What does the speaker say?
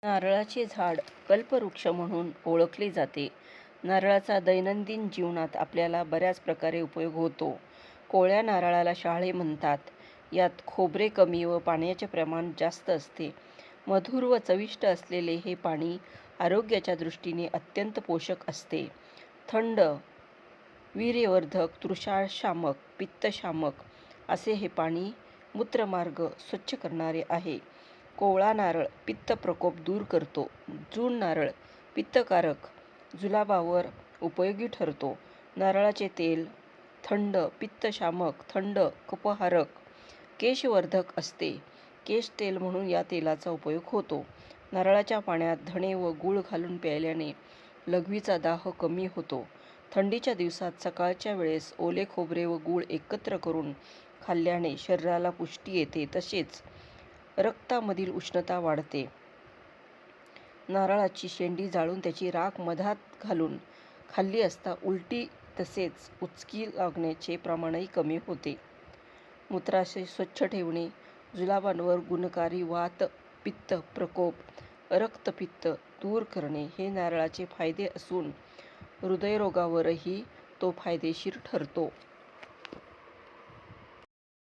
नारळाचे झाड कल्पवृक्ष म्हणून ओळखले जाते. नारळाचा दैनंदिन जीवनात आपल्याला बऱ्याच प्रकारे उपयोग होतो. कोवळ्या नारळाला शहाळे म्हणतात. यात खोबरे कमी व पाण्याचे प्रमाण जास्त असते. मधुर व चविष्ट असलेले हे पाणी आरोग्याच्या दृष्टीने अत्यंत पोषक असते. थंड, वीर्यवर्धक, तृषाशामक, पित्तशामक असे हे पाणी मूत्रमार्ग स्वच्छ करणारे आहे. कोवळा नारळ पित्त प्रकोप दूर करतो. जून नारळ पित्तकारक, जुलाबावर उपयोगी ठरतो. नारळाचे तेल थंड, पित्तशामक, थंड, कफहारक, केशवर्धक असते. केश तेल म्हणून या तेलाचा उपयोग होतो. नारळाच्या पाण्यात धणे व गूळ घालून प्यायल्याने लघवीचा दाह कमी होतो. थंडीच्या दिवसात सकाळच्या वेळेस ओले खोबरे व गूळ एकत्र करून खाल्ल्याने शरीराला पुष्टी येते, तसेच रक्तामधील उष्णता वाढते. नारळाची शेंडी जाळून त्याची राख मधात घालून खाल्ली असता उलटी तसेच उचकी लागण्याचे प्रमाणही कमी होते. मूत्राशय स्वच्छ ठेवणे, जुलाबांवर गुणकारी वात पित्त प्रकोप, रक्तपित्त दूर करणे हे नारळाचे फायदे असून हृदयरोगावरही तो फायदेशीर ठरतो.